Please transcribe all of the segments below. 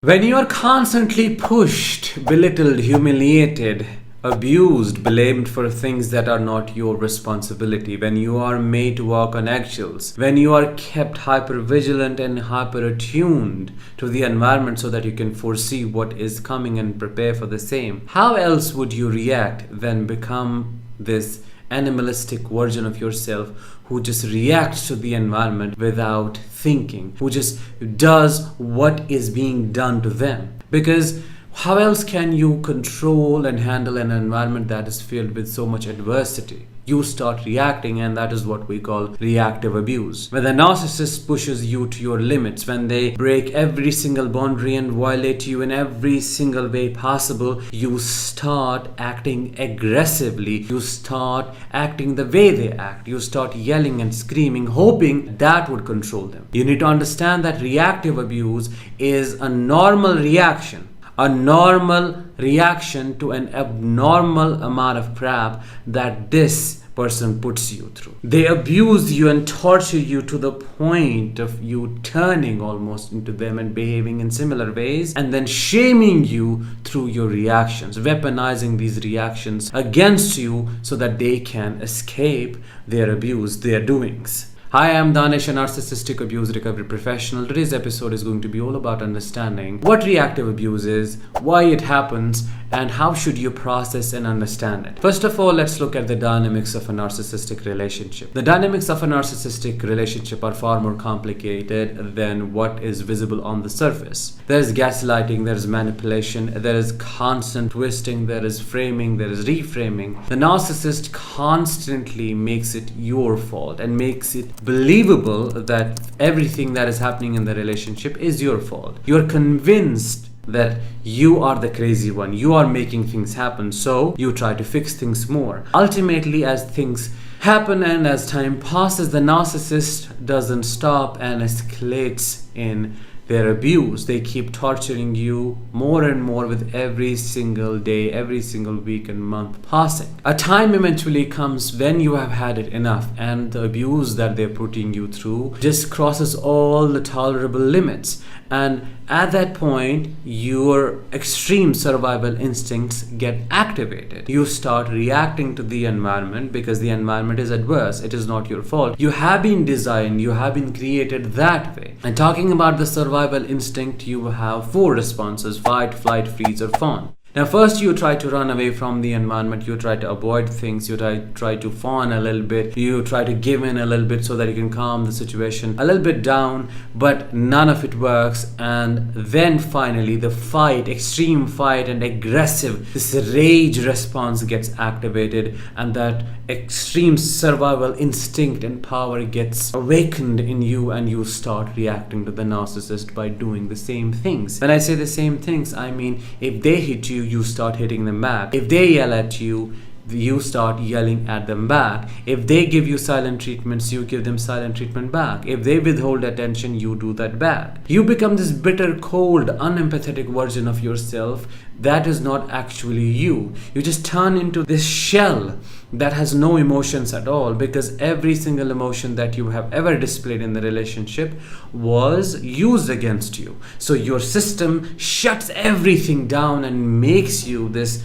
When you are constantly pushed, belittled, humiliated, abused, blamed for things that are not your responsibility, when you are made to walk on eggshells, when you are kept hyper vigilant and hyper attuned to the environment so that you can foresee what is coming and prepare for the same, how else would you react than become this animalistic version of yourself who just reacts to the environment without thinking, who just does what is being done to them? Because how else can you control and handle an environment that is filled with so much adversity? You start reacting, and that is what we call reactive abuse. When the narcissist pushes you to your limits, when they break every single boundary and violate you in every single way possible, you start acting aggressively. You start acting the way they act. You start yelling and screaming, hoping that would control them. You need to understand that reactive abuse is a normal reaction. A normal reaction to an abnormal amount of crap that this person puts you through. They abuse you and torture you to the point of you turning almost into them and behaving in similar ways, and then shaming you through your reactions, weaponizing these reactions against you so that they can escape their abuse, their doings. Hi, I'm Danish, a narcissistic abuse recovery professional. Today's episode is going to be all about understanding what reactive abuse is, why it happens, and how should you process and understand it. First of all, let's look at the dynamics of a narcissistic relationship. The dynamics of a narcissistic relationship are far more complicated than what is visible on the surface. There's gaslighting, there's manipulation, there is constant twisting, there is framing, there is reframing. The narcissist constantly makes it your fault and makes it believable that everything that is happening in the relationship is your fault. You're convinced that you are the crazy one, you are making things happen, so you try to fix things more. Ultimately, as things happen and as time passes, the narcissist doesn't stop and escalates in their abuse. They keep torturing you more and more with every single day, every single week and month passing. A time eventually comes when you have had it enough and the abuse that they're putting you through just crosses all the tolerable limits. And at that point, your extreme survival instincts get activated. You start reacting to the environment because the environment is adverse. It is not your fault. You have been designed, you have been created that way. And talking about the survival instinct, you have 4 responses: fight, flight, freeze, or fawn. Now, first you try to run away from the environment, you try to avoid things, you try to fawn a little bit, you try to give in a little bit so that you can calm the situation a little bit down, but none of it works. And then finally the fight, extreme fight and aggressive, this rage response gets activated, and that extreme survival instinct and power gets awakened in you, and you start reacting to the narcissist by doing the same things. When I say the same things, I mean if they hit you, you start hitting them back. If they yell at you, you start yelling at them back. If they give you silent treatments, you give them silent treatment back. If they withhold attention, you do that back. You become this bitter, cold, unempathetic version of yourself that is not actually you. You just turn into this shell that has no emotions at all, because every single emotion that you have ever displayed in the relationship was used against you. So your system shuts everything down and makes you this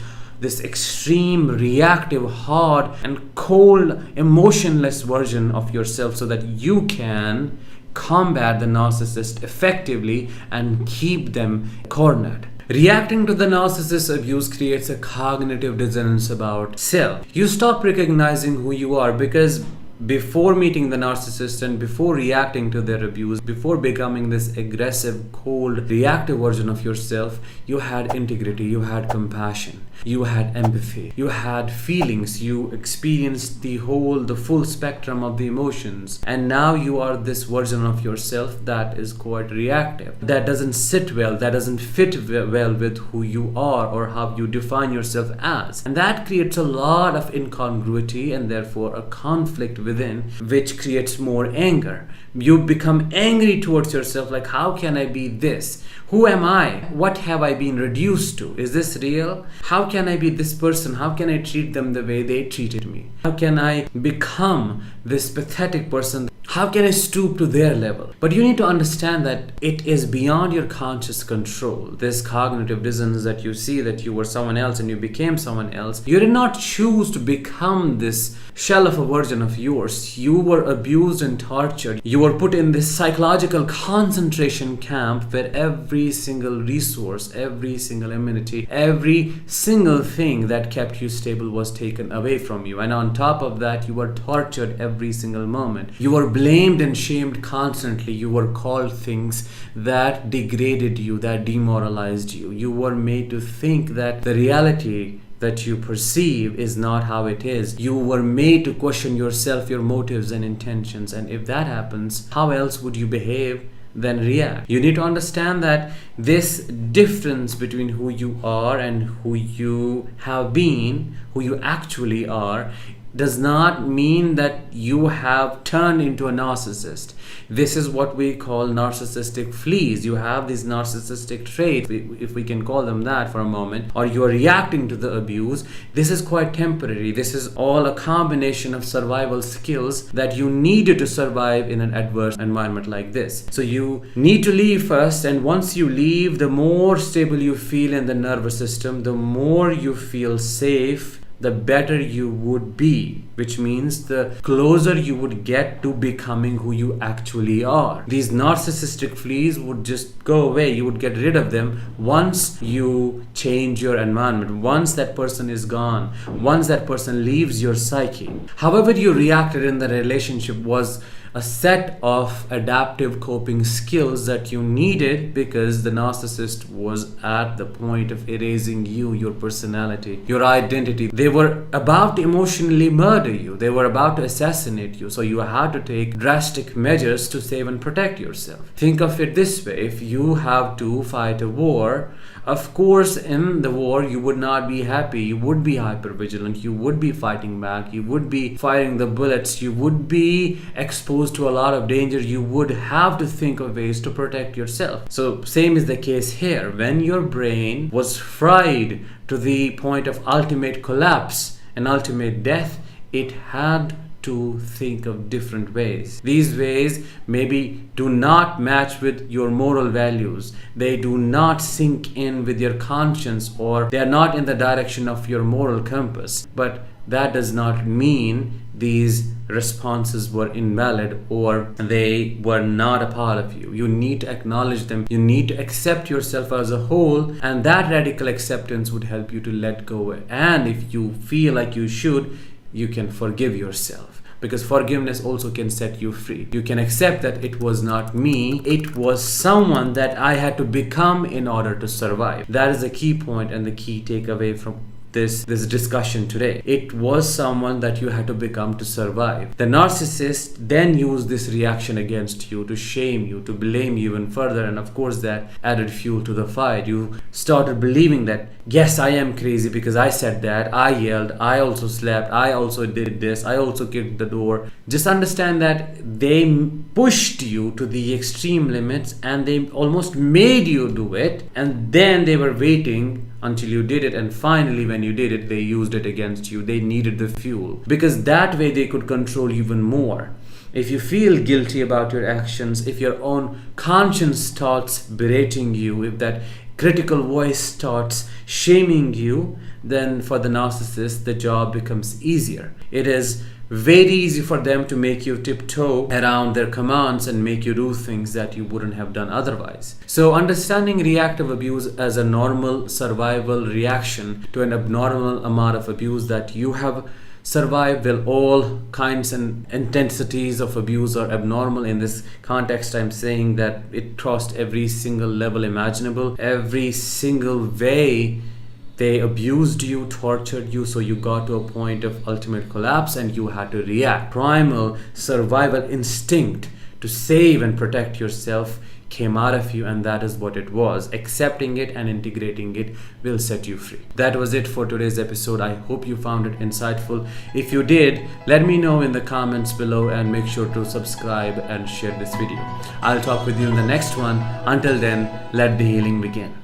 extreme, reactive, hard and cold, emotionless version of yourself so that you can combat the narcissist effectively and keep them cornered. Reacting to the narcissist's abuse creates a cognitive dissonance about self. You stop recognizing who you are, because before meeting the narcissist and before reacting to their abuse, before becoming this aggressive, cold, reactive version of yourself, you had integrity, you had compassion, you had empathy, you had feelings, you experienced the full spectrum of the emotions. And now you are this version of yourself that is quite reactive, that doesn't sit well, that doesn't fit well with who you are or how you define yourself as. And that creates a lot of incongruity and therefore a conflict within, which creates more anger. You become angry towards yourself, like, how can I be this? Who am I? What have I been reduced to? Is this real? How can I be this person? How can I treat them the way they treated me? How can I become this pathetic person? How can I stoop to their level? But you need to understand that it is beyond your conscious control. This cognitive dissonance that you see, that you were someone else and you became someone else. You did not choose to become this shell of a version of yours. You were abused and tortured. You were put in this psychological concentration camp where every single resource, every single amenity, every single thing that kept you stable was taken away from you. And on top of that, you were tortured every single moment. You were blamed and shamed constantly. You were called things that degraded you, that demoralized you. You were made to think that the reality that you perceive is not how it is. You were made to question yourself, your motives and intentions. And if that happens, how else would you behave than react? You need to understand that this difference between who you are and who you have been, who you actually are, does not mean that you have turned into a narcissist. This is what we call narcissistic fleas. You have these narcissistic traits, if we can call them that for a moment, or you are reacting to the abuse. This is quite temporary. This is all a combination of survival skills that you needed to survive in an adverse environment like this. So you need to leave first, and once you leave, the more stable you feel in the nervous system, the more you feel safe, the better you would be, which means the closer you would get to becoming who you actually are. These narcissistic fleas would just go away. You would get rid of them once you change your environment, once that person is gone, once that person leaves your psyche. However you reacted in the relationship was a set of adaptive coping skills that you needed because the narcissist was at the point of erasing you, your personality, your identity. They were about to emotionally murder you. They were about to assassinate you. So you had to take drastic measures to save and protect yourself. Think of it this way. If you have to fight a war, of course, in the war, you would not be happy. You would be hypervigilant. You would be fighting back. You would be firing the bullets. You would be exposed to a lot of danger. You would have to think of ways to protect yourself. So same is the case here. When your brain was fried to the point of ultimate collapse and ultimate death, it had to think of different ways. These ways maybe do not match with your moral values. They do not sink in with your conscience, or they are not in the direction of your moral compass. But that does not mean these responses were invalid or they were not a part of you. You need to acknowledge them. You need to accept yourself as a whole, and that radical acceptance would help you to let go. And if you feel like you should, you can forgive yourself, because forgiveness also can set you free. You can accept that it was not me, it was someone that I had to become in order to survive. That is the key point and the key takeaway from this discussion today. It was someone that you had to become to survive. The narcissist then used this reaction against you to shame you, to blame you even further, and of course that added fuel to the fire. You started believing that, yes, I am crazy because I said that, I yelled, I also slept, I also did this, I also kicked the door. Just understand that they pushed you to the extreme limits and they almost made you do it, and then they were waiting until you did it, and finally when you did it, they used it against you. They needed the fuel, because that way they could control you even more. If you feel guilty about your actions, if your own conscience starts berating you, if that critical voice starts shaming you, then for the narcissist, the job becomes easier. It is very easy for them to make you tiptoe around their commands and make you do things that you wouldn't have done otherwise. So understanding reactive abuse as a normal survival reaction to an abnormal amount of abuse that you have survived, well, all kinds and intensities of abuse are abnormal. In this context, I'm saying that it crossed every single level imaginable, every single way. They abused you, tortured you, so you got to a point of ultimate collapse and you had to react. Primal survival instinct to save and protect yourself came out of you, and that is what it was. Accepting it and integrating it will set you free. That was it for today's episode. I hope you found it insightful. If you did, let me know in the comments below, and make sure to subscribe and share this video. I'll talk with you in the next one. Until then, let the healing begin.